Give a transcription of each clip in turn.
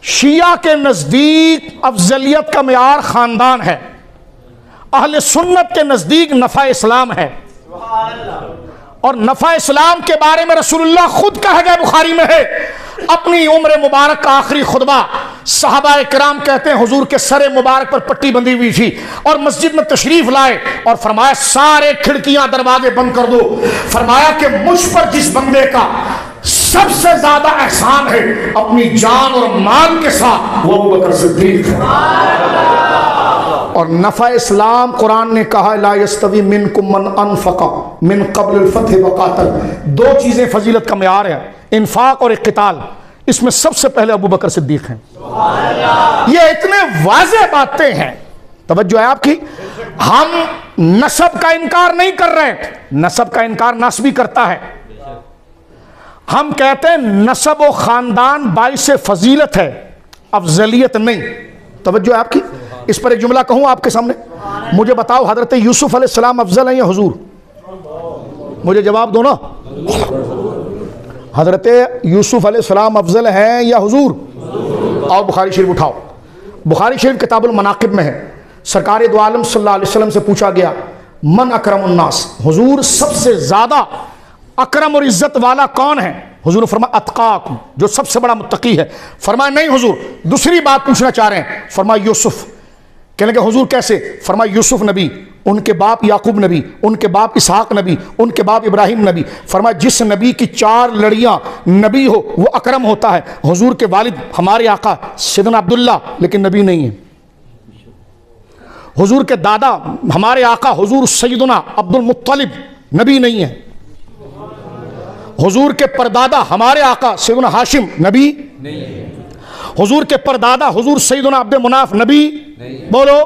शिया के नजदीक अफजलियत का मेयार खानदान है, अहले सुन्नत के नजदीक नफा इस्लाम है। और नफा इस्लाम के बारे में रसूलुल्लाह खुद कह गए, बुखारी में है, अपनी उम्र मुबारक का आखिरी खुतबा सहाबा किराम कहते हैं हुजूर के सरे मुबारक पर पट्टी बंधी हुई थी और मस्जिद में तशरीफ लाए और फरमाया सारे खिड़कियां दरवाजे बंद कर दो। फरमाया कि मुझ पर जिस बंदे का सबसे ज्यादा एहसान है अपनी जान और माल के साथ, वो अबू बकर सिद्दीक है। और नफा इस्लाम कुरान ने कहा ला यस्तवी मिनकुम मन अनफका मिन क़ब्ल अल-फ़त्ह व क़ातल। दो चीजें फजीलत का मेयार है, इन्फाक और इक़्तिताल। इसमें सबसे पहले अबू बकर सिद्दीक हैं। ये इतने वाज़ेह बातें हैं, तवज्जो है आपकी। हम नसब का इनकार नहीं कर रहे, नसब का इनकार नस भी करता है। हम कहते हैं नसब व खानदान बाइस फजीलत है, अफजलियत नहीं। तवज्जो है आपकी। इस पर एक जुमला कहूं आपके सामने, मुझे बताओ हजरत यूसुफ अलैहिस्सलाम अफजल हैं या हुजूर? मुझे जवाब दो ना, हजरत यूसुफ अलैहिस्सलाम अफजल हैं या हुजूर? आओ बुखारी शरीफ उठाओ। बुखारी शरीफ किताबुल मनाकिब में है, सरकार दो आलम सल्लल्लाहु अलैहि वसल्लम से पूछा गया मन अकरमुन नास, हुजूर सबसे ज्यादा अकरम और इज्जत वाला कौन है? हुजूर फरमाया अतकाकुम, जो सबसे बड़ा मुत्तकी है। फरमाया नहीं हुजूर, दूसरी बात पूछना चाह रहे हैं। फरमाया यूसुफ। कहने लगे हुजूर कैसे? फरमाया यूसुफ नबी, उनके बाप याकूब नबी, उनके बाप इसहाक नबी, उनके बाप इब्राहिम नबी। फरमाया जिस नबी की 4 लड़ियां नबी हो वो अकरम होता है। हुजूर के वालिद हमारे आका सैयदना अब्दुल्ला, लेकिन नबी नहीं है। हुजूर के दादा हमारे आका हुजूर सैयदना अब्दुल मुत्तलिब, नबी नहीं है। हुजूर के परदादा हमारे आका सैयदना हाशिम, नबी नहीं है। हुजूर के परदादा हुजूर सैयदना अब्दे मुनाफ, नबी बोलो,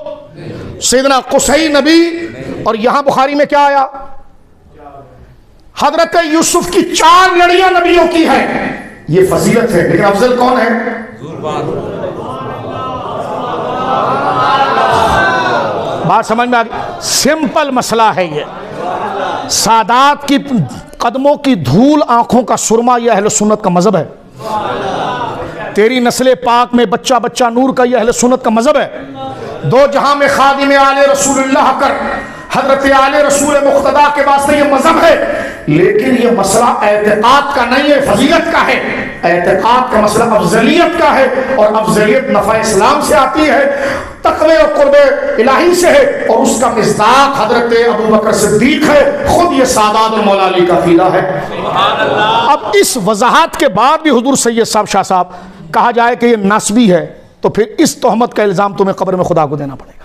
सैयदना कुसै नबी। और यहां बुखारी में क्या आया? हजरत यूसुफ की 4 लड़ियां नबियों की है। ये फजीलत है, लेकिन अफजल कौन है? बात समझ में आ गई? सिंपल मसला है ये। सादात की कदमों की धूल, आंखों का सुरमा, यह अहले सुन्नत का मजहब है। तेरी नस्ल पाक में बच्चा बच्चा नूर का, यह अहले सुन्नत का मजहब है। दो जहां में खादिम आले रसूलुल्लाह कर हजरत आले रसूल मुख्तदा के वास्ते ये मजहब है, लेकिन ये मसला एतकाद का नहीं है, फजीलत का है। एतकाद का मसला अफजलियत का है, और अफजलियत नफा इस्लाम से आती है, तक़वे और क़ुर्ब इलाही से है, और उसका मिज़दाक़ हजरत अबू बकर सिद्दीक है। खुद ये सादात और मौला अली का क़ीदा है। अब इस वजाहत के बाद भी हुजूर सैयद साहब शाह साहब कहा जाए कि ये नस्बी है, तो फिर इस तोहमत का इल्ज़ाम तुम्हें कब्र में खुदा को देना पड़ेगा।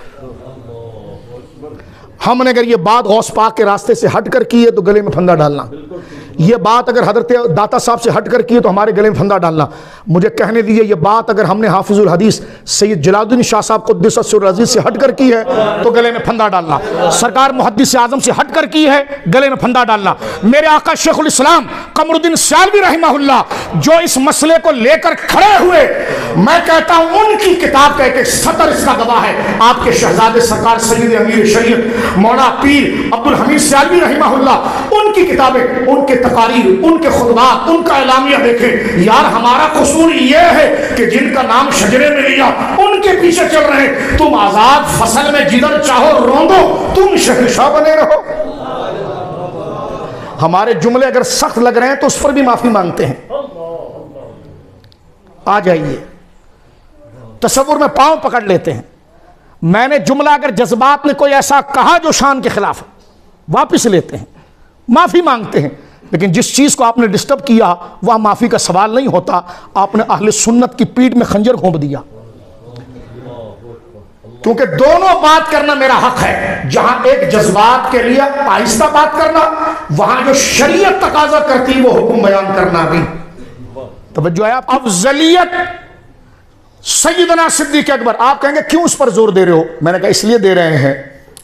हमने अगर ये बात गौस पाक के रास्ते से हट कर की है तो गले में फंदा डालना, ये बात अगर हजरत दाता साहब से हट कर की है तो हमारे गले में फंदा डालना। मुझे कहने दीजिए, ये बात अगर हमने हाफिजुल हदीस सैयद जलालुद्दीन शाह साहब क़ुद्दस सिर्रुल अज़ीज़ से हट कर की है तो गले में फंदा डालना। सरकार मुहद्दिस आज़म से हट कर की है, गले में फंदा डालना। मेरे आका शेखुल इस्लाम कमरुद्दीन सियालवी रहमहुल्लाह जो इस मसले को लेकर खड़े हुए, मैं कहता हूं उनकी किताब का एक सतर इसका गवाह है। आपके शहजादे सरकार सैयद अमीर शरीयत मौला पीर अब्दुल हमीद सियालवी रहमहुल्लाह, उनकी किताबें, उनके तकारीर, उनके खुतबात, उनका एलामिया देखें। यार हमारा कसूर यह है कि जिनका नाम शजरे में लिया उनके पीछे चल रहे हैं। तुम आजाद फसल में जिधर चाहो रोंदो, तुम शहंशाह बने रहो। हमारे जुमले अगर सख्त लग रहे हैं तो उस पर भी माफी मांगते हैं। आ जाइए, तसव्वुर में पांव पकड़ लेते हैं। मैंने जुमला अगर जज्बात ने कोई ऐसा कहा जो शान के खिलाफ है, वापिस लेते हैं, माफी मांगते हैं। लेकिन जिस चीज को आपने डिस्टर्ब किया वह माफी का सवाल नहीं होता। आपने अहले सुन्नत की पीठ में खंजर घोंप दिया, क्योंकि दोनों बात करना मेरा हक है। जहां एक जज्बात के लिए आहिस्ता बात करना, वहां जो शरीयत तकाजा करती वो हुक्म बयान करना भी। तवज्जो है आप? अफजलियत सैयदना सिद्दीक अकबर। आप कहेंगे क्यों इस पर जोर दे रहे हो? मैंने कहा इसलिए दे रहे हैं,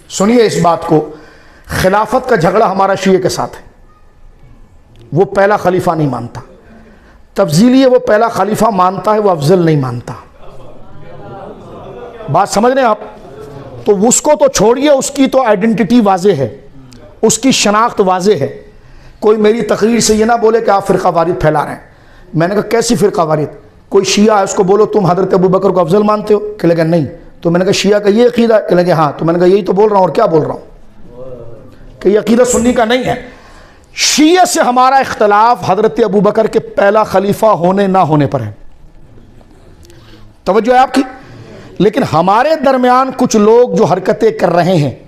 सुनिए इस बात को। खिलाफत का झगड़ा हमारा शिये के साथ है। वो पहला खलीफा नहीं मानता, तफजीली है, वो पहला खलीफा मानता है, वो अफजल नहीं मानता। बात समझ रहे हैं आप? तो उसको तो छोड़िए, उसकी तो आइडेंटिटी वाजे है, उसकी शनाख्त वाजे है। कोई मेरी तकरीर से ये ना बोले कि आप फ़िरका वारिद फैला रहे हैं। मैंने कहा कैसी फ़िरका वारिद? कोई शिया है उसको बोलो तुम हजरत अबू बकर को अफजल मानते हो, कह लगा नहीं। तो मैंने कहा शिया का ये अकीदा है, कह लगे हाँ। तो मैंने कहा यही तो बोल रहा हूँ और क्या बोल रहा हूँ कि ये अकीदा सुन्नी का नहीं है। शिया से हमारा इख्तलाफ हजरत अबू बकर के पहला खलीफा होने ना होने पर है, तवज्जो है आपकी। लेकिन हमारे दरमियान कुछ लोग जो हरकतें कर रहे हैं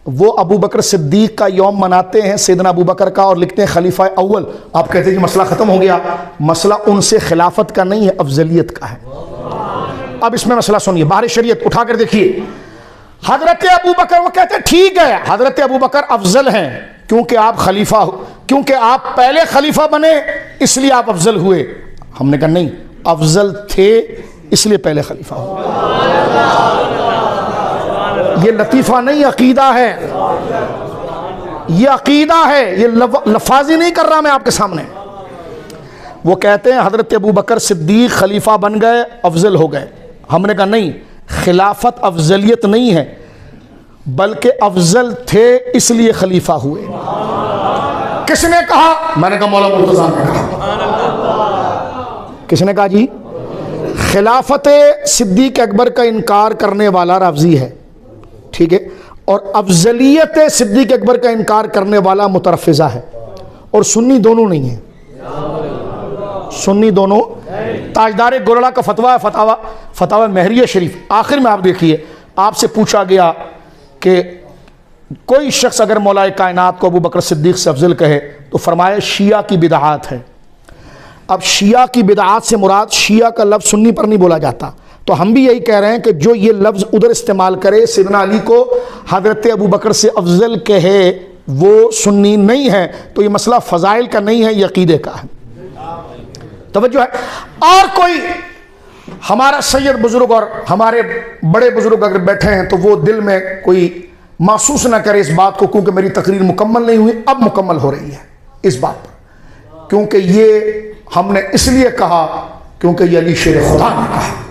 वो अबू बकर सिद्दीक का यौम मनाते हैं, सैयदना अबू बकर का, और लिखते हैं खलीफा अव्वल। आप कहते हैं कि मसला ख़त्म हो गया। मसला उनसे खिलाफत का नहीं है, अफजलियत का है। अब इसमें मसला सुनिए, बाहर शरीयत उठा कर देखिए। हजरत अबू बकर, वो कहते हैं ठीक है हजरत अबू बकर अफजल हैं क्योंकि आप खलीफा, क्योंकि आप पहले खलीफा बने इसलिए आप अफजल हुए। हमने कहा नहीं, अफजल थे इसलिए पहले खलीफा हुए। ये लतीफ़ा नहीं, अकीदा है, ये अकीदा है, ये लफाजी नहीं कर रहा मैं आपके सामने। वो कहते हैं हजरत अबू बकर सिद्दीक खलीफा बन गए, अफजल हो गए। हमने कहा नहीं, खिलाफत अफजलियत नहीं है, बल्कि अफजल थे इसलिए खलीफा हुए। किसने कहा? मैंने कहा मौला मुर्तज़ा ने कहा। किसने कहा जी? खिलाफत सिद्दीक अकबर का इनकार करने वाला रावजी है, ठीक है, और अफजलियत सिद्दीक अकबर का इनकार करने वाला मुतरफ़िज़ा है। और सुन्नी दोनों नहीं है, सुन्नी दोनों। ताजदार गोरड़ा का फतवा है, फतवा महरिया शरीफ, आखिर में आप देखिए, आपसे पूछा गया कि कोई शख्स अगर मौलाए कायनात को अबू बकर सिद्दीक से अफजल कहे तो फरमाया शिया की बिदआत है। अब शिया की बिदआत से मुराद शिया का लफ्ज़ सुन्नी पर नहीं बोला जाता। तो हम भी यही कह रहे हैं कि जो ये लफ्ज़ उधर इस्तेमाल करे, सैयदना अली को हज़रत अबू बकर से अफजल कहे, वो सुन्नी नहीं है। तो ये मसला फ़ज़ाइल का नहीं है, ये अक़ीदे का है। तवज्जो है। और कोई हमारा सैयद बुजुर्ग और हमारे बड़े बुजुर्ग अगर बैठे हैं तो वो दिल में कोई महसूस ना करे इस बात को, क्योंकि मेरी तकरीर मुकम्मल नहीं हुई, अब मुकम्मल हो रही है इस बात पर, क्योंकि ये हमने इसलिए कहा क्योंकि ये अली शेर खुदा ने कहा।